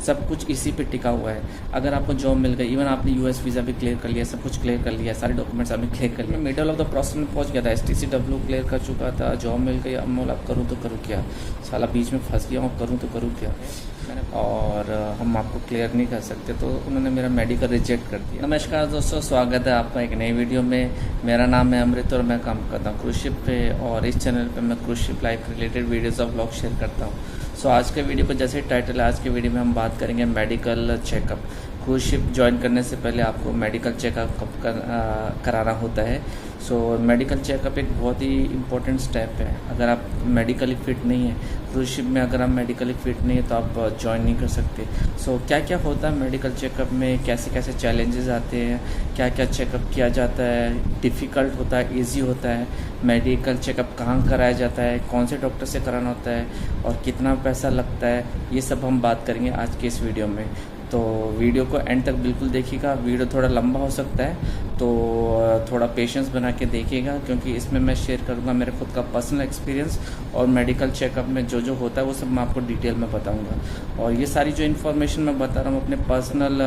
सब कुछ इसी पे टिका हुआ है। अगर आपको जॉब मिल गई, इवन आपने यूएस वीज़ा भी क्लियर कर लिया, सब कुछ क्लियर कर लिया, सारे डॉक्यूमेंट्स आपने क्लियर कर लिया, मिडल ऑफ द प्रोसेस में पहुंच गया था, STCW क्लियर कर चुका था, जॉब मिल गई, अब मोल अब करूँ तो करूँ क्या, साला बीच में फंस गया हूँ, करूँ तो करूँ क्या। और हम आपको क्लियर नहीं कर सकते, तो उन्होंने मेरा मेडिकल रिजेक्ट कर दिया। नमस्कार दोस्तों, स्वागत है आपका एक नई वीडियो में। मेरा नाम है अमृत और मैं काम करता हूँ क्रूज शिप पे, और इस चैनल पे मैं cruise ship life related videos और व्लॉग शेयर करता हूँ। सो आज के वीडियो को जैसे टाइटल है, आज के वीडियो में हम बात करेंगे medical checkup. Cruise ship join करने से पहले आपको मेडिकल चेकअप कराना होता है। सो मेडिकल चेकअप एक बहुत ही इम्पोर्टेंट स्टेप है। अगर आप मेडिकली फिट नहीं है, क्रूज शिप में अगर आप मेडिकली फिट नहीं है तो आप ज्वाइन नहीं कर सकते। सो क्या क्या होता है मेडिकल चेकअप में, कैसे कैसे चैलेंजेस आते हैं, क्या क्या चेकअप किया जाता है, डिफ़िकल्ट होता है, ईजी होता है, मेडिकल चेकअप कहाँ कराया जाता है, कौन से डॉक्टर से कराना होता है और कितना पैसा लगता है, ये सब हम बात करेंगे आज के इस वीडियो में। तो वीडियो को एंड तक बिल्कुल देखिएगा। वीडियो थोड़ा लंबा हो सकता है, तो थोड़ा पेशेंस बना के देखिएगा, क्योंकि इसमें मैं शेयर करूँगा मेरे खुद का पर्सनल एक्सपीरियंस, और मेडिकल चेकअप में जो जो होता है वो सब मैं आपको डिटेल में बताऊँगा। और ये सारी जो इन्फॉर्मेशन मैं बता रहा हूँ अपने पर्सनल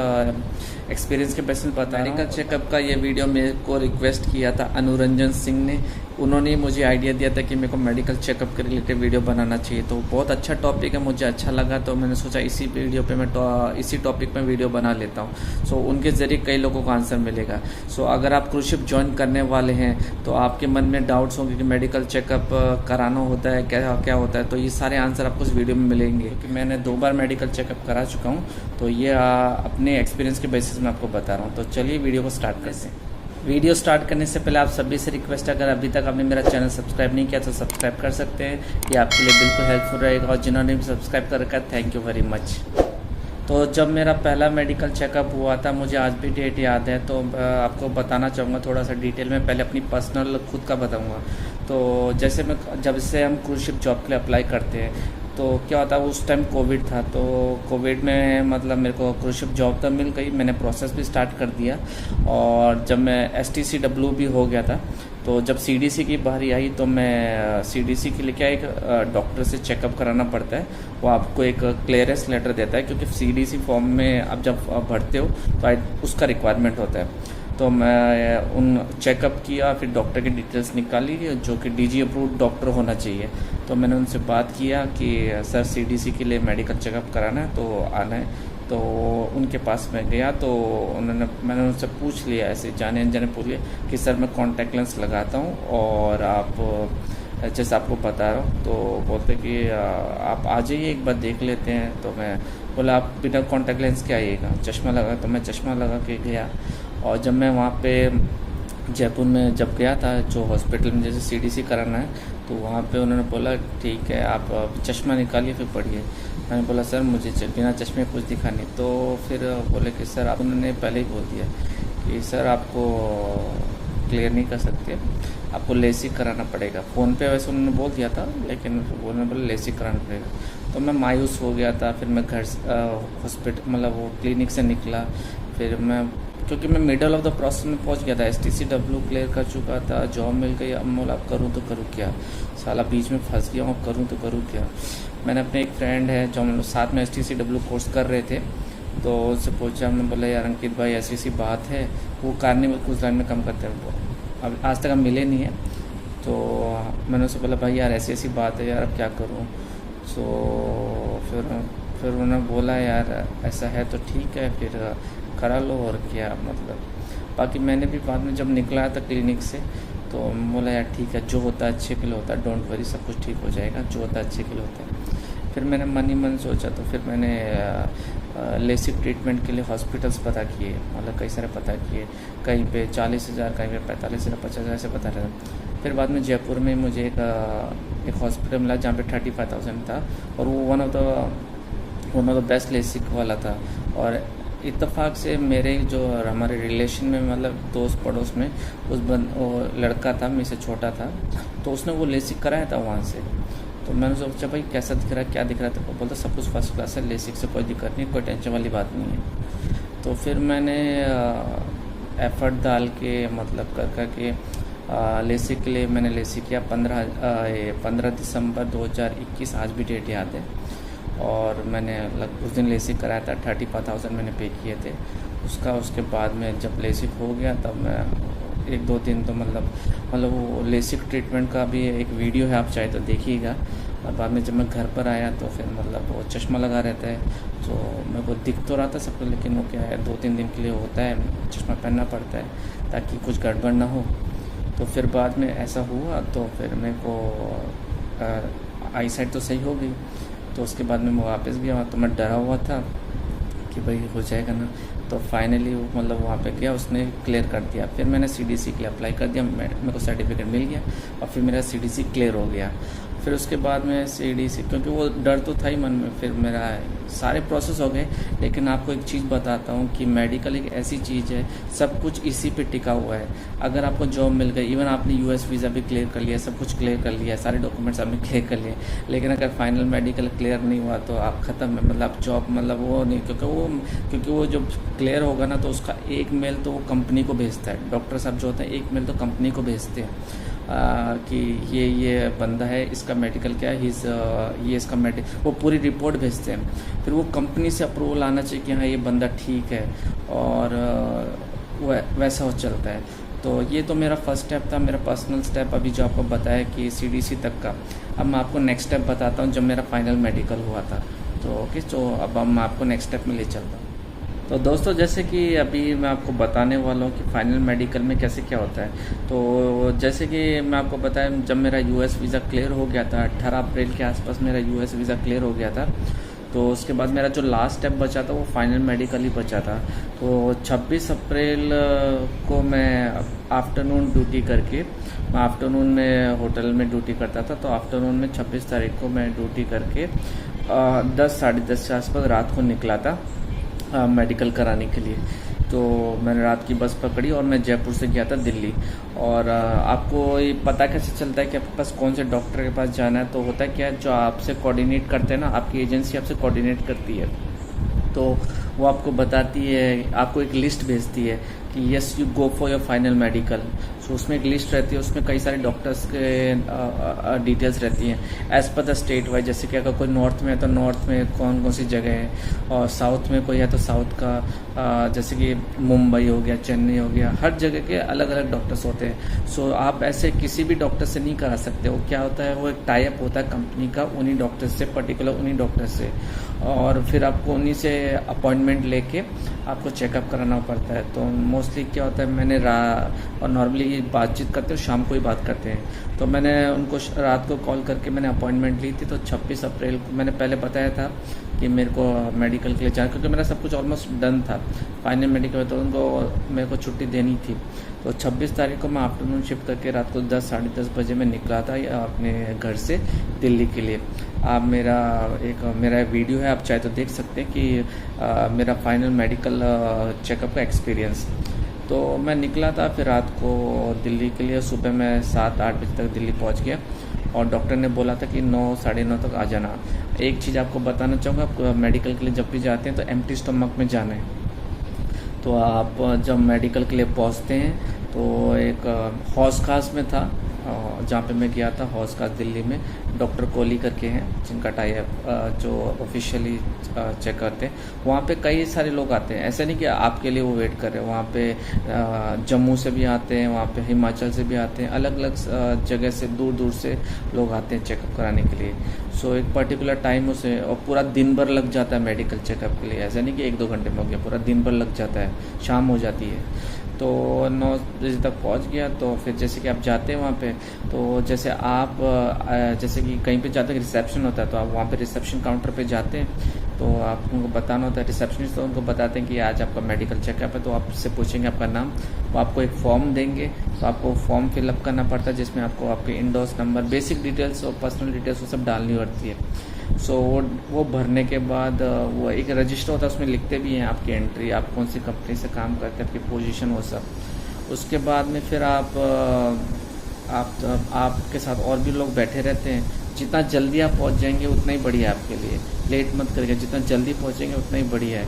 एक्सपीरियंस के बेसिस बता रहा हूँ। मेडिकल चेकअप का ये वीडियो मेरे को रिक्वेस्ट किया था अनुरंजन सिंह ने। उन्होंने मुझे आइडिया दिया था कि मेरे को मेडिकल चेकअप के रिलेटेड वीडियो बनाना चाहिए, तो बहुत अच्छा टॉपिक है, मुझे अच्छा लगा, तो मैंने सोचा इसी वीडियो पे मैं इसी टॉपिक में वीडियो बना लेता हूँ। सो उनके ज़रिए कई लोगों को आंसर मिलेगा। सो अगर आप क्रूज शिप ज्वाइन करने वाले हैं तो आपके मन में डाउट्स होंगे कि मेडिकल चेकअप कराना होता है, क्या क्या होता है, तो ये सारे आंसर आपको इस वीडियो में मिलेंगे, क्योंकि मैंने 2 बार मेडिकल चेकअप करा चुका हूँ। तो ये अपने एक्सपीरियंस के बेसिस में आपको बता रहा हूँ। तो चलिए वीडियो को स्टार्ट करते हैं। वीडियो स्टार्ट करने से पहले आप सभी से रिक्वेस्ट है, अगर अभी तक आपने मेरा चैनल सब्सक्राइब नहीं किया तो सब्सक्राइब कर सकते हैं, ये आपके लिए बिल्कुल हेल्पफुल रहेगा। और जिन्होंने भी सब्सक्राइब कर रखा है, थैंक यू वेरी मच। तो जब मेरा पहला मेडिकल चेकअप हुआ था, मुझे आज भी डेट याद है, तो आपको बताना चाहूँगा थोड़ा सा डिटेल में। पहले अपनी पर्सनल खुद का बताऊँगा। तो जैसे जब से हम क्रूज शिप जॉब के लिए अप्लाई करते हैं, तो क्या होता है, उस टाइम कोविड था, तो कोविड में मतलब मेरे को क्रूज शिप जॉब तो मिल गई, मैंने प्रोसेस भी स्टार्ट कर दिया। और जब मैं STCW भी हो गया था, तो जब CDC की बारी आई, तो मैं CDC के लिए क्या एक डॉक्टर से चेकअप कराना पड़ता है। वो आपको एक क्लियरेंस लेटर देता है, क्योंकि CDC फॉर्म में आप जब भरते हो तो उसका रिक्वायरमेंट होता है। तो मैं उन चेकअप किया, फिर डॉक्टर की डिटेल्स निकाली, जो कि DG अप्रूव्ड डॉक्टर होना चाहिए। तो मैंने उनसे बात किया कि सर CDC के लिए मेडिकल चेकअप कराना है, तो आना है। तो उनके पास मैं गया, तो मैंने उनसे पूछ लिया, ऐसे जाने अनजाने पूछ लिया कि सर मैं कॉन्टैक्ट लेंस लगाता हूँ और आप जैसे आपको बता रहा हूँ। तो बोलते कि आप आ जाइए, एक बार देख लेते हैं। तो मैं बोला आप बिना कॉन्टैक्ट लेंस के आइएगा, चश्मा लगा। तो मैं चश्मा लगा के गया, और जब मैं वहाँ पे जयपुर में जब गया था, जो हॉस्पिटल में जैसे CDC कराना है, तो वहाँ पे उन्होंने बोला ठीक है आप चश्मा निकालिए फिर पढ़िए। मैंने बोला सर मुझे बिना चश्मे कुछ दिखा नहीं। तो फिर बोले कि सर आप, उन्होंने पहले ही बोल दिया कि सर आपको क्लियर नहीं कर सकते, आपको लेसिक कराना पड़ेगा। फ़ोन पे वैसे उन्होंने बोल दिया था, लेकिन उन्होंने बोला लेसिक कराना पड़ेगा। तो मैं मायूस हो गया था। फिर मैं घर हॉस्पिटल मतलब वो क्लिनिक से निकला। फिर क्योंकि मैं मिडल ऑफ द प्रोसेस में पहुंच गया था, STCW क्लियर कर चुका था, जॉब मिल गई, अब मोल अब करूँ तो करूँ क्या, साला बीच में फंस गया हूँ, करूँ तो करूँ क्या। मैंने अपने एक फ्रेंड है जो हम लोग साथ में STCW कोर्स कर रहे थे, तो उससे पूछा, हमने बोला यार अंकित भाई ऐसी बात है, वो कार्निवल क्रूज लाइन में काम करते हैं, अब आज तक हम मिले नहीं है। तो मैंने उससे बोला भाई यार ऐसी बात है यार, अब क्या करूँ। सो फिर उन्होंने बोला यार ऐसा है तो ठीक है, फिर करा लो, और क्या मतलब। बाकी मैंने भी बाद में जब निकला था क्लिनिक से, तो बोला यार ठीक है, जो होता है अच्छे के लिए होता है, डोंट वरी, सब कुछ ठीक हो जाएगा, जो होता है अच्छे के लिए होता है। फिर मैंने मन ही मन सोचा, तो फिर मैंने लेसिक ट्रीटमेंट के लिए हॉस्पिटल्स पता किए, मतलब कई सारे पता किए, कहीं पे 40,000, कहीं पे 45,000, 50,000 ऐसे पता रहा। फिर बाद में जयपुर में मुझे एक हॉस्पिटल मिला जहाँ पे 35,000 था, और वो one of the best LASIK वाला था। और इत्तेफाक से मेरे जो हमारे रिलेशन में मतलब दोस्त पड़ोस में वो लड़का था, मेरे से छोटा था, तो उसने वो लेसिक कराया था वहाँ से। तो मैंने सोचा भाई कैसा दिख रहा है, क्या दिख रहा था, बोलता सब कुछ फर्स्ट क्लास है, लेसिक से कोई दिक्कत नहीं, कोई टेंशन वाली बात नहीं है। तो फिर मैंने एफर्ट डाल के मतलब करके लेसिक के लिए मैंने लेसिक किया 15 दिसंबर 2021, आज भी डेट याद है। और मैंने उस दिन लेसिक कराया था, 35,000 मैंने पे किए थे उसके बाद में जब लेसिक हो गया तब मैं 1-2 दिन तो मतलब वो लेसिक ट्रीटमेंट का भी एक वीडियो है, आप चाहे तो देखिएगा। और बाद में जब मैं घर पर आया तो फिर मतलब वो चश्मा लगा रहता है, तो मेरे को दिख तो रहा था सबको, लेकिन वो क्या है 2-3 दिन के लिए होता है, चश्मा पहनना पड़ता है ताकि कुछ गड़बड़ ना हो। तो फिर बाद में ऐसा हुआ तो फिर मेरे को आई साइट तो सही हो गई। तो उसके बाद में मैं वापस गया, तो मैं डरा हुआ था कि भाई हो जाएगा ना। तो फाइनली मतलब वहाँ पे गया, उसने क्लियर कर दिया। फिर मैंने सीडीसी के लिए अप्लाई कर दिया, मेरे को सर्टिफिकेट मिल गया और फिर मेरा सीडीसी क्लियर हो गया। फिर उसके बाद में सीडीसी, क्योंकि वो डर तो था ही मन में, फिर मेरा सारे प्रोसेस हो गए। लेकिन आपको एक चीज़ बताता हूँ कि मेडिकल एक ऐसी चीज़ है, सब कुछ इसी पे टिका हुआ है। अगर आपको जॉब मिल गई, इवन आपने यूएस वीज़ा भी क्लियर कर लिया, सब कुछ क्लियर कर लिया, सारे डॉक्यूमेंट्स आपने क्लियर कर लिए, लेकिन अगर फाइनल मेडिकल क्लियर नहीं हुआ तो आप ख़त्म है, मतलब जॉब मतलब वो नहीं, क्योंकि वो जब क्लियर होगा ना तो उसका एक मेल तो वो कंपनी को भेजता है। डॉक्टर साहब जो होते हैं एक मेल तो कंपनी को भेजते हैं कि ये बंदा है, इसका मेडिकल क्या है, ये इसका वो पूरी रिपोर्ट भेजते हैं। फिर वो कंपनी से अप्रूवल आना चाहिए कि हाँ ये बंदा ठीक है, और वैसा हो चलता है। तो ये तो मेरा फर्स्ट स्टेप था, मेरा पर्सनल स्टेप अभी जो आपको बताया कि सीडीसी तक का। अब मैं आपको नेक्स्ट स्टेप बताता हूँ जब मेरा फाइनल मेडिकल हुआ था। तो ओके, तो अब मैं आपको नेक्स्ट स्टेप में ले चलता हूँ। तो दोस्तों, जैसे कि अभी मैं आपको बताने वाला हूँ कि फाइनल मेडिकल में कैसे क्या होता है। तो जैसे कि मैं आपको बताया, जब मेरा यूएस वीज़ा क्लियर हो गया था, 18 अप्रैल के आसपास मेरा यूएस वीज़ा क्लियर हो गया था। तो उसके बाद मेरा जो लास्ट स्टेप बचा था वो फाइनल मेडिकल ही बचा था। तो 26 अप्रैल को मैं आफ्टरनून ड्यूटी करके, मैं आफ्टरनून में होटल में ड्यूटी करता था, तो आफ्टरनून में 26 तारीख को मैं ड्यूटी करके 10 साढ़े 10 के आसपास रात को निकला था मेडिकल कराने के लिए। तो मैंने रात की बस पकड़ी और मैं जयपुर से गया था दिल्ली। और आपको ये पता कैसे चलता है कि आपके पास कौन से डॉक्टर के पास जाना है? तो होता है क्या, जो आपसे कोऑर्डिनेट करते हैं ना, आपकी एजेंसी आपसे कोऑर्डिनेट करती है, तो वो आपको बताती है, आपको एक लिस्ट भेजती है कि yes you go for your final medical. So उसमें एक लिस्ट रहती है, उसमें कई सारे डॉक्टर्स के डिटेल्स रहती हैं as per the state wise. जैसे कि अगर कोई नॉर्थ में है तो नॉर्थ में कौन कौन सी जगह है, और साउथ में कोई है तो साउथ का, जैसे कि मुंबई हो गया, चेन्नई हो गया, हर जगह के अलग अलग डॉक्टर्स होते हैं। सो आप ऐसे किसी भी डॉक्टर से नहीं करा सकते। वो क्या होता है, वो एक टाई अप होता है कंपनी का उन्हीं डॉक्टर से, पर्टिकुलर उन्हीं डॉक्टर से, और फिर आपको उन्हीं से अपॉइंटमेंट लेके आपको चेकअप कराना पड़ता है। तो मोस्टली क्या होता है, मैंने और नॉर्मली बातचीत करते हैं, शाम को ही बात करते हैं, तो मैंने उनको रात को कॉल करके मैंने अपॉइंटमेंट ली थी। तो 26 अप्रैल को मैंने पहले बताया था कि मेरे को मेडिकल के लिए जाना, क्योंकि मेरा सब कुछ ऑलमोस्ट डन था फाइनल मेडिकल, तो उनको मेरे को छुट्टी देनी थी। तो 26 तारीख को मैं आफ्टरनून शिफ्ट करके रात को 10 साढ़े 10 बजे मैं निकला था अपने घर से दिल्ली के लिए। आप मेरा वीडियो है, आप चाहे तो देख सकते हैं कि मेरा फाइनल मेडिकल चेकअप का एक्सपीरियंस। तो मैं निकला था फिर रात को दिल्ली के लिए, सुबह मैं 7-8 बजे तक दिल्ली पहुंच गया, और डॉक्टर ने बोला था कि 9 साढ़े 9 तक आ जाना। एक चीज़ आपको बताना चाहूँगा, आप मेडिकल के लिए जब भी जाते हैं तो एम्प्टी स्टमक में जाना है। तो आप जब मेडिकल के लिए पहुँचते हैं तो एक हौस खास में था जहाँ पे मैं गया था, हौस खास दिल्ली में, डॉक्टर कोहली करके हैं जिनका टाई अप जो ऑफिशियली चेक करते हैं। वहाँ पे कई सारे लोग आते हैं, ऐसा नहीं कि आपके लिए वो वेट कर रहे हैं। वहाँ पे जम्मू से भी आते हैं, वहाँ पे हिमाचल से भी आते हैं, अलग अलग जगह से, दूर दूर से लोग आते हैं चेकअप कराने के लिए। सो एक पर्टिकुलर टाइम उसे, और पूरा दिन भर लग जाता है मेडिकल चेकअप के लिए, ऐसा नहीं कि 1-2 घंटे में हो गया, पूरा दिन भर लग जाता है, शाम हो जाती है। तो 9 बजे तक पहुंच गया। तो फिर जैसे कि आप जाते हैं वहाँ पे, तो जैसे आप जैसे कि कहीं पे जाते हैं रिसेप्शन होता है, तो आप वहाँ पे रिसेप्शन काउंटर पे जाते हैं, तो आप उनको बताना होता है, रिसेप्शनिस्ट तो उनको बताते हैं कि आज आपका मेडिकल चेकअप है। तो आपसे पूछेंगे आपका नाम, वो आपको एक फॉर्म देंगे, तो आपको फॉर्म फिलअप करना पड़ता है जिसमें आपको आपके इंडोर्स नंबर, बेसिक डिटेल्स और पर्सनल डिटेल्स वो सब डालनी पड़ती है। सो वो भरने के बाद वो एक रजिस्टर होता है, उसमें लिखते भी हैं आपकी एंट्री, आप कौन सी कंपनी से काम करते हैं, आपकी पोजीशन, वो सब। उसके बाद में फिर आपके साथ और भी लोग बैठे रहते हैं। जितना जल्दी आप पहुंच जाएंगे उतना ही बढ़िया है आपके लिए, लेट मत करिएगा, जितना जल्दी पहुंचेंगे उतना ही बढ़िया है।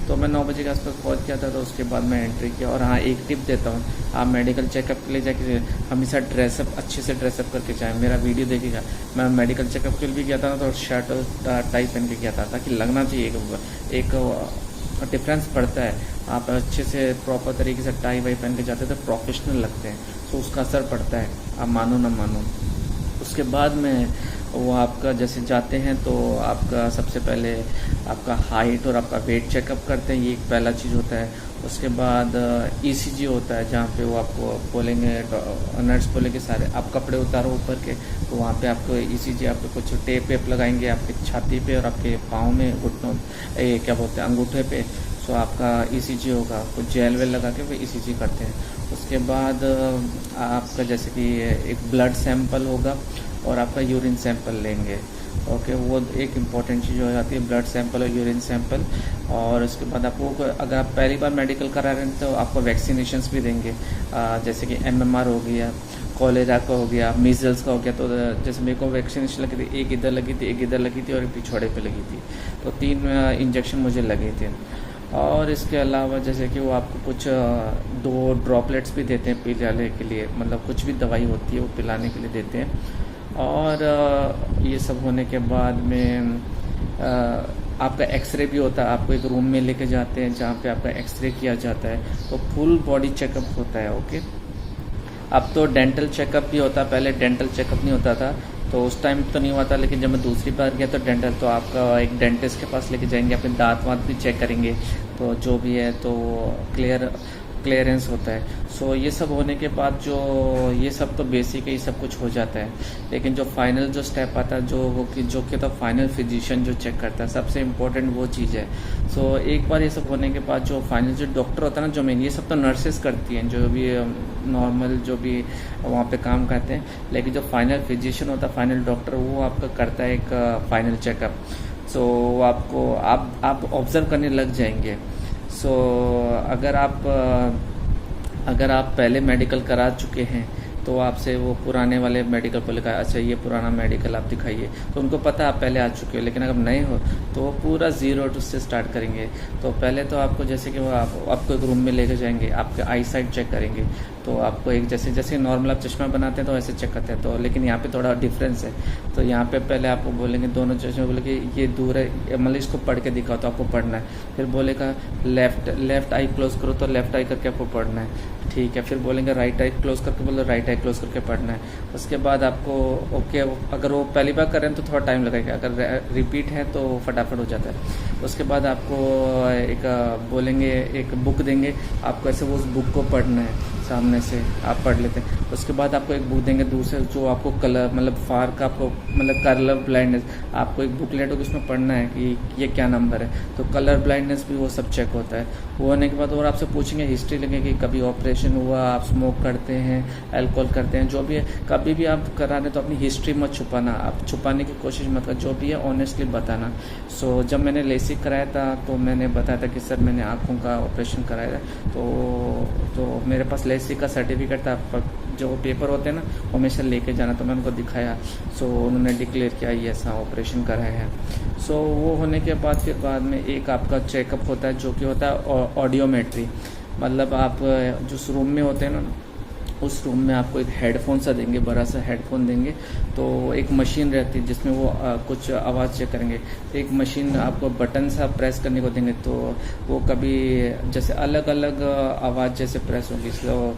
तो मैं 9 बजे के आसपास पहुंच गया था। तो उसके बाद मैं एंट्री किया। और हाँ, एक टिप देता हूँ, आप मेडिकल चेकअप के लिए जाके हमेशा ड्रेसअप अच्छे से ड्रेसअप करके जाएँ। मेरा वीडियो देखिएगा, मैं मेडिकल चेकअप के लिए भी गया था ना, तो शर्ट और टाई पहन के गया था, ताकि लगना चाहिए एक डिफरेंस पड़ता है। आप अच्छे से प्रॉपर तरीके से टाई वाई पहन के जाते हैं तो प्रोफेशनल लगते हैं, तो उसका असर पड़ता है, आप मानो ना मानो। उसके बाद में वो आपका जैसे जाते हैं तो आपका सबसे पहले आपका हाइट और आपका वेट चेकअप करते हैं, ये एक पहला चीज़ होता है। उसके बाद ईसीजी होता है, जहाँ पे वो आपको बोलेंगे, नर्स बोलेंगे सारे आप कपड़े उतारो ऊपर के, तो वहाँ पे आपको ईसीजी, आपको कुछ टेप वेप लगाएंगे आपकी छाती पे और आपके पाँव में, घुटनों, क्या बोलते हैं, अंगूठे पे। सो आपका ईसीजी होगा, कुछ जेल वेल लगा के वो ईसीजी करते हैं। उसके बाद आपका जैसे कि एक ब्लड सैंपल होगा और आपका यूरिन सैंपल लेंगे। ओके, वो एक इम्पॉर्टेंट चीज़ हो जाती है, ब्लड सैंपल और यूरिन सैंपल। और उसके बाद आपको, अगर आप पहली बार मेडिकल करा रहे हैं तो आपको वैक्सीनेशंस भी देंगे, जैसे कि MMR हो गया, कॉलेरा का हो गया, मीजल्स का हो गया। तो जैसे मेरे को वैक्सीनेशन लगी थी, एक इधर लगी थी, एक इधर लगी थी और एक पिछवाड़े पे लगी थी, तो 3 इंजेक्शन मुझे लगे थे। और इसके अलावा जैसे कि वो आपको कुछ 2 ड्रॉपलेट्स भी देते हैं पिलाने के लिए, मतलब कुछ भी दवाई होती है वो पिलाने के लिए देते हैं। और ये सब होने के बाद में आपका एक्सरे भी होता है, आपको एक रूम में लेके जाते हैं जहाँ पे आपका एक्सरे किया जाता है, तो फुल बॉडी चेकअप होता है। ओके, अब तो डेंटल चेकअप भी होता है, पहले डेंटल चेकअप नहीं होता था, तो उस टाइम तो नहीं हुआ था, लेकिन जब मैं दूसरी बार गया तो डेंटल, तो आपका एक डेंटिस्ट के पास लेके जाएंगे, अपने दांत वाँत भी चेक करेंगे, तो जो भी है तो क्लियरेंस होता है। सो ये सब होने के बाद जो ये सब तो बेसिक ही सब कुछ हो जाता है, लेकिन जो फाइनल जो स्टेप आता है जो कि तो फाइनल फिजिशियन जो चेक करता है, सबसे इम्पोर्टेंट वो चीज़ है। सो एक बार ये सब होने के बाद जो फाइनल जो डॉक्टर होता है ना, जो मेन, ये सब तो नर्सेस करती हैं, जो भी नॉर्मल जो भी वहाँ पे काम करते हैं, लेकिन जो फाइनल फिजिशियन होता है, फाइनल डॉक्टर, वो आपका करता है एक फाइनल चेकअप। सो आपको आप ऑब्जर्व करने लग जाएंगे। सो अगर आप पहले मेडिकल करा चुके हैं तो आपसे वो पुराने वाले मेडिकल को लिखा, अच्छा ये पुराना मेडिकल आप दिखाइए, तो उनको पता है आप पहले आ चुके हो। लेकिन अगर नए हो तो वो पूरा 0 से स्टार्ट करेंगे। तो पहले तो आपको जैसे कि वो आपको एक रूम में लेके जाएंगे, आपके आई साइट चेक करेंगे, तो आपको एक जैसे नॉर्मल आप चश्मा बनाते हैं तो ऐसे चेक करते हैं, तो लेकिन यहाँ पे थोड़ा डिफरेंस है। तो यहाँ पे पहले आपको बोलेंगे, दोनों चश्मे बोलेंगे ये दूर है, मतलब इसको पढ़ के दिखाओ, तो आपको पढ़ना है। फिर बोलेगा लेफ्ट आई क्लोज करो, तो लेफ्ट आई करके आपको पढ़ना है, ठीक है। फिर बोलेंगे राइट आई क्लोज करके, बोलो राइट आई क्लोज करके पढ़ना है। उसके बाद आपको ओके, अगर वो पहली बार कर रहे हैं तो थोड़ा टाइम लगेगा, अगर रिपीट है तो फटाफट हो जाता है। उसके बाद आपको एक बोलेंगे, एक बुक देंगे, आपको ऐसे वो उस बुक को पढ़ना है, सामने से आप पढ़ लेते हैं। उसके बाद आपको एक बुक देंगे दूसरे, जो आपको कलर, मतलब फार का आपको, मतलब कलर ब्लाइंडनेस, आपको एक बुकलेट होगी, उसमें पढ़ना है कि ये क्या नंबर है, तो कलर ब्लाइंडनेस भी वो सब चेक होता है। वो होने के बाद और आपसे पूछेंगे हिस्ट्री लेंगे कि कभी ऑपरेशन हुआ, आप स्मोक करते हैं, अल्कोहल करते हैं, जो भी है। कभी भी आप करा रहे तो अपनी हिस्ट्री मत छुपाना, आप छुपाने की कोशिश मत कर, जो भी है ऑनेस्टली बताना। सो जब मैंने लेसिक कराया था तो मैंने बताया था कि सर मैंने आँखों का ऑपरेशन कराया था, तो मेरे पास लेसिक का सर्टिफिकेट था, पर जो पेपर होते हैं ना वो हमेशा लेके जाना, तो मैंने उनको दिखाया। सो उन्होंने डिक्लेयर किया ये ऐसा ऑपरेशन कराया है। सो वो होने के बाद फिर बाद में एक आपका चेकअप होता है, जो कि होता है ऑडियोमेट्री। मतलब आप जिस रूम में होते हैं ना, उस रूम में आपको एक हेडफोन सा देंगे, बड़ा सा हेडफोन देंगे, तो एक मशीन रहती है जिसमें वो कुछ आवाज़ चेक करेंगे। एक मशीन आपको बटन सा प्रेस करने को देंगे, तो वो कभी जैसे अलग अलग आवाज़ जैसे प्रेस होगी, तो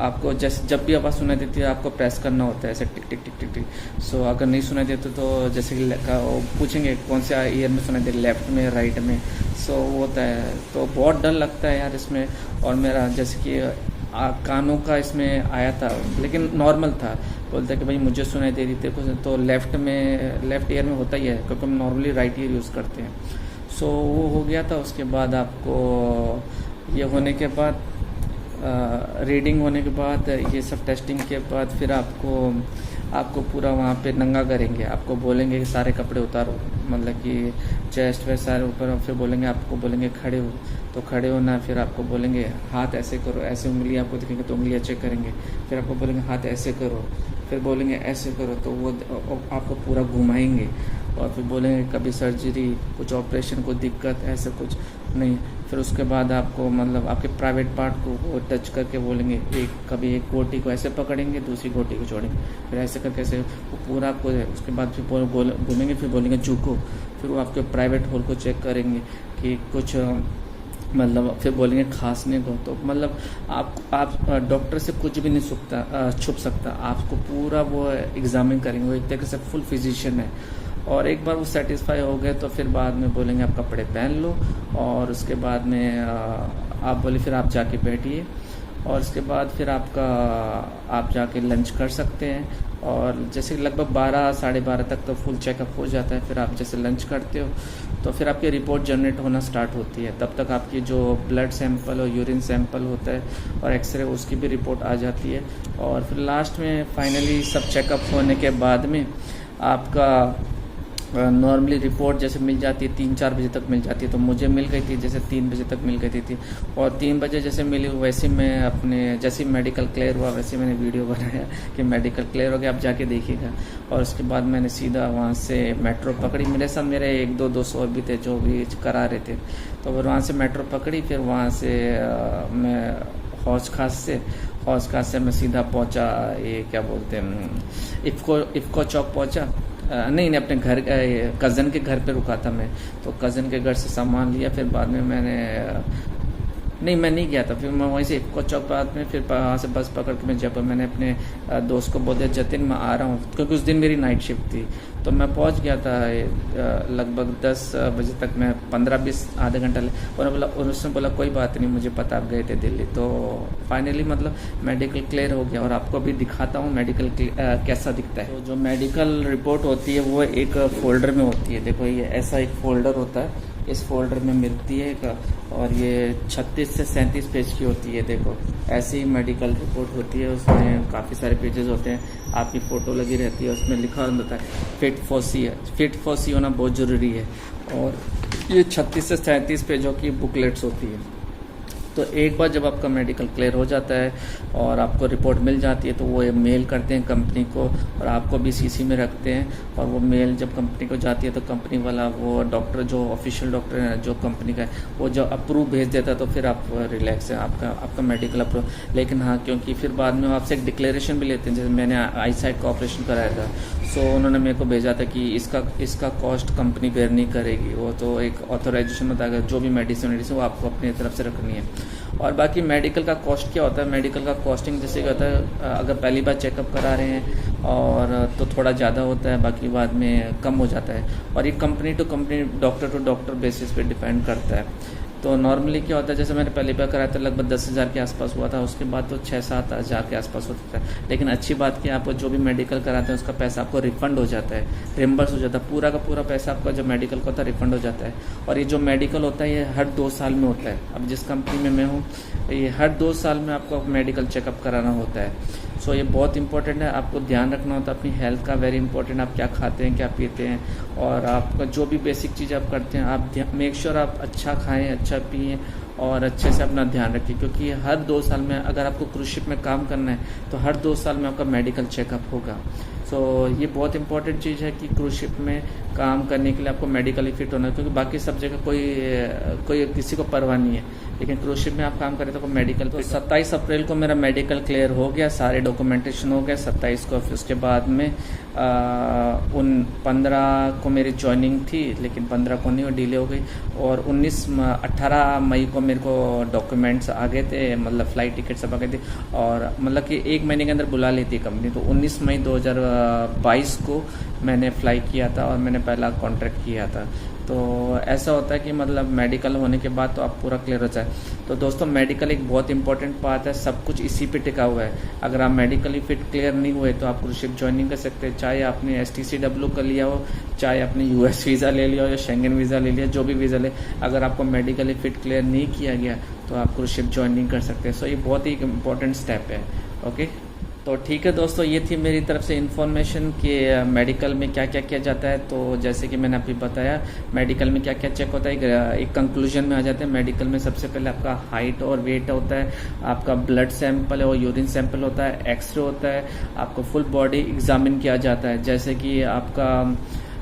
आपको जैसे जब भी आवाज़ सुनाई देती है आपको प्रेस करना होता है ऐसे टिक टिक टिक टिक टिक। सो अगर नहीं सुनाई देती तो जैसे पूछेंगे कौन से ईयर में सुनाई दे, लेफ्ट में, राइट में। सो वो होता है, तो बहुत डर लगता है यार इसमें। और मेरा जैसे कि कानों का इसमें आया था, लेकिन नॉर्मल था। बोलते कि भाई मुझे सुनाई दे रही थी, तो लेफ्ट ईयर में होता ही है, क्योंकि हम नॉर्मली राइट ईयर यूज़ करते हैं। सो वो हो गया था। उसके बाद आपको ये होने के बाद रीडिंग होने के बाद, ये सब टेस्टिंग के बाद, फिर आपको पूरा वहाँ पे नंगा करेंगे। आपको बोलेंगे कि सारे कपड़े उतारो, मतलब कि चेस्ट पे सारे ऊपर। फिर आपको बोलेंगे खड़े हो, तो खड़े होना। फिर आपको बोलेंगे हाथ ऐसे करो, ऐसे उंगली आपको दिखेंगे तो उंगलियाँ चेक करेंगे। फिर आपको बोलेंगे हाथ ऐसे करो, फिर बोलेंगे ऐसे करो, तो वो आपको पूरा घुमाएंगे। और फिर बोलेंगे कभी सर्जरी, कुछ ऑपरेशन, कोई दिक्कत, ऐसा कुछ नहीं। फिर उसके बाद आपको मतलब आपके प्राइवेट पार्ट को वो टच करके बोलेंगे, कभी एक गोटी को ऐसे पकड़ेंगे, दूसरी गोटी को छोड़ेंगे, फिर ऐसे करके ऐसे वो पूरा आपको, उसके बाद फिर घूमेंगे, फिर बोलेंगे झुको, फिर वो आपके प्राइवेट होल को चेक करेंगे कि कुछ मतलब, फिर बोलेंगे खांसने को। तो मतलब आप डॉक्टर से कुछ भी नहीं छुप सकता, आपको पूरा वो एग्जामिन करेंगे, वो एक तरीके से फुल फिजिशियन है। और एक बार वो सेटिस्फाई हो गए तो फिर बाद में बोलेंगे आप कपड़े पहन लो, और उसके बाद में आप बोले फिर आप जाके बैठिए, और उसके बाद फिर आप जाके लंच कर सकते हैं। और जैसे लगभग 12 साढ़े 12 तक तो फुल चेकअप हो जाता है। फिर आप जैसे लंच करते हो तो फिर आपकी रिपोर्ट जनरेट होना स्टार्ट होती है। तब तक आपकी जो ब्लड सैंपल और यूरिन सैंपल होता है और एक्सरे, उसकी भी रिपोर्ट आ जाती है। और फिर लास्ट में फाइनली सब चेकअप होने के बाद में आपका नॉर्मली रिपोर्ट जैसे मिल जाती है 3-4 बजे तक मिल जाती है। तो मुझे मिल गई थी जैसे 3 बजे तक मिल गई थी, और 3 बजे जैसे मिली वैसे मैं अपने जैसे मेडिकल क्लियर हुआ वैसे मैंने वीडियो बनाया कि मेडिकल क्लियर हो गया, आप जाके देखिएगा। और उसके बाद मैंने सीधा वहाँ से मेट्रो पकड़ी, मेरे साथ मेरे 1-2 दोस्त और भी थे जो भी करा रहे थे। तो वहाँ से मेट्रो पकड़ी, फिर वहाँ से मैं हौज खास से मैं सीधा पहुँचा, ये क्या बोलते हैं, इफ़को चौक पहुँचा। नहीं, अपने घर कज़न के घर पे रुका था मैं, तो कज़न के घर से सामान लिया। फिर बाद में मैं नहीं गया था, फिर मैं वहीं से इफ़को चौक बाद में फिर वहाँ से बस पकड़ के मैं जयपुर, मैंने अपने दोस्त को बोल दिया जतिन मैं आ रहा हूँ, क्योंकि उस दिन मेरी नाइट शिफ्ट थी। तो मैं पहुँच गया था लगभग 10 बजे तक, मैं 15-20 आधा घंटा और उसने बोला कोई बात नहीं, मुझे पता आप गए थे दिल्ली। तो फाइनली मतलब मेडिकल क्लियर हो गया, और आपको भी दिखाता हूँ मेडिकल कैसा दिखता है। तो जो मेडिकल रिपोर्ट होती है वो एक फोल्डर में होती है, देखो ये ऐसा एक फोल्डर होता है, इस फोल्डर में मिलती है, और ये 36 से 37 पेज की होती है। देखो ऐसी ही मेडिकल रिपोर्ट होती है, उसमें काफ़ी सारे पेजेस होते हैं, आपकी फ़ोटो लगी रहती है, उसमें लिखा होता है फिट फॉर सी होना बहुत ज़रूरी है। और ये 36 से 37 पेजों की बुकलेट्स होती है। तो एक बार जब आपका मेडिकल क्लियर हो जाता है और आपको रिपोर्ट मिल जाती है, तो वो मेल करते हैं कंपनी को, और आपको भी सीसी में रखते हैं। और वो मेल जब कंपनी को जाती है तो कंपनी वाला वो डॉक्टर, जो ऑफिशियल डॉक्टर है जो कंपनी का है, वो जो अप्रूव भेज देता है, तो फिर आप रिलैक्स है, आपका मेडिकल अप्रूव। लेकिन हाँ, क्योंकि फिर बाद में आपसे एक डिक्लेरेशन भी लेते हैं, जैसे मैंने आई साइट का ऑपरेशन कराया था, सो उन्होंने मेरे को भेजा था कि इसका कॉस्ट कंपनी बेयर नहीं करेगी। वो तो एक ऑथराइजेशन होता है, जो भी मेडिसिन वो आपको अपनी तरफ से रखनी है। और बाकी मेडिकल का कॉस्ट क्या होता है, मेडिकल का कॉस्टिंग जैसे होता है, अगर पहली बार चेकअप करा रहे हैं और तो थोड़ा ज़्यादा होता है, बाकी बाद में कम हो जाता है। और ये company to company, doctor to doctor basis पे डिपेंड करता है। तो नॉर्मली क्या होता है, जैसे मैंने पहली बार कराया था लगभग 10,000 के आसपास हुआ था, उसके बाद तो 6-7 हज़ार के आसपास होता है। लेकिन अच्छी बात कि आप जो भी मेडिकल कराते हैं उसका पैसा आपको रिफंड हो जाता है, रिम्बर्स हो जाता है, पूरा का पूरा पैसा आपका जो मेडिकल का होता है रिफंड हो जाता है। और ये जो मेडिकल होता है ये हर 2 साल में होता है। अब जिस कंपनी में मैं हूँ, ये हर 2 साल में आपको मेडिकल चेकअप कराना होता है। सो ये बहुत इंपॉर्टेंट है, आपको ध्यान रखना होता है अपनी हेल्थ का, वेरी इंपॉर्टेंट। आप क्या खाते हैं, क्या पीते हैं, और आपका जो भी बेसिक चीज़ आप करते हैं, आप मेक श्योर आप अच्छा खाएं, अच्छा पिएं, और अच्छे से अपना ध्यान रखिए। क्योंकि हर 2 साल में अगर आपको क्रूज शिप में काम करना है तो हर 2 साल में आपका मेडिकल चेकअप होगा। सो ये बहुत इंपॉर्टेंट चीज़ है कि क्रूज शिप में काम करने के लिए आपको मेडिकली फिट होना है, क्योंकि बाकी सब जगह कोई किसी को परवाह नहीं है, लेकिन क्रूज शिप में आप काम करें तो मेडिकल। तो 27 अप्रैल को मेरा मेडिकल क्लियर हो गया, सारे डॉक्यूमेंटेशन हो गया 27 को। फिर उसके बाद में 15 को मेरी ज्वाइनिंग थी, लेकिन 15 को नहीं, वो डिले हो गई। और 18 मई को मेरे को डॉक्यूमेंट्स आ गए थे, मतलब फ़्लाइट टिकट सब आ गए थे, और मतलब कि 1 महीने के अंदर बुला लेती है कंपनी। तो 19 मई 2022 को मैंने फ्लाई किया था और मैंने पहला कॉन्ट्रैक्ट किया था। तो ऐसा होता है कि मतलब मेडिकल होने के बाद तो आप पूरा क्लियर हो जाए। तो दोस्तों मेडिकल एक बहुत इंपॉर्टेंट पार्ट है, सब कुछ इसी पे टिका हुआ है। अगर आप मेडिकली फिट क्लियर नहीं हुए तो आप क्रूज शिप ज्वाइन नहीं कर सकते, चाहे आपने STCW कर लिया हो, चाहे आपने US वीज़ा ले लिया हो या शेंगन वीज़ा ले लिया, जो भी वीज़ा ले, अगर आपको मेडिकली फिट क्लियर नहीं किया गया तो आप क्रूज शिप ज्वाइन नहीं कर सकते। सो ये बहुत ही इंपॉर्टेंट स्टेप है। ओके, तो ठीक है दोस्तों, ये थी मेरी तरफ से इन्फॉर्मेशन कि मेडिकल में क्या क्या किया जाता है। तो जैसे कि मैंने अभी बताया मेडिकल में क्या क्या चेक होता है, एक कंक्लूजन में आ जाते हैं। मेडिकल में सबसे पहले आपका हाइट और वेट होता है, आपका ब्लड सैंपल और यूरिन सैंपल होता है, एक्सरे होता है, आपको फुल बॉडी एग्जामिन किया जाता है। जैसे कि आपका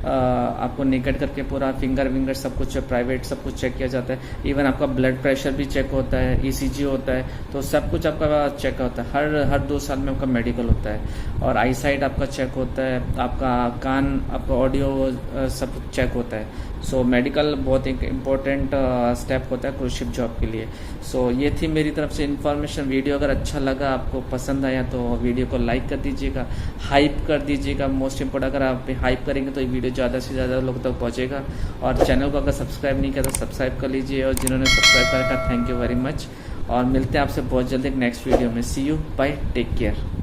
आपको नेकेड करके पूरा फिंगर विंगर सब कुछ प्राइवेट सब कुछ चेक किया जाता है। इवन आपका ब्लड प्रेशर भी चेक होता है, ईसीजी होता है, तो सब कुछ आपका चेक होता है। हर 2 साल में आपका मेडिकल होता है। और आई साइट आपका चेक होता है, आपका कान, आपका ऑडियो सब चेक होता है। सो मेडिकल बहुत एक इम्पोर्टेंट स्टेप होता है क्रूज शिप जॉब के लिए। सो ये थी मेरी तरफ से इन्फॉर्मेशन। वीडियो अगर अच्छा लगा, आपको पसंद आया तो वीडियो को लाइक कर दीजिएगा, हाइप कर दीजिएगा। मोस्ट इम्पोर्टेंट, अगर आप हाइप करेंगे तो ये वीडियो ज़्यादा से ज़्यादा लोगों तक पहुँचेगा। और चैनल को अगर सब्सक्राइब नहीं किया तो सब्सक्राइब कर लीजिए, और जिन्होंने सब्सक्राइब करा थैंक यू वेरी मच। और मिलते हैं आपसे बहुत जल्दी एक नेक्स्ट वीडियो में। सी यू, बाय, टेक केयर।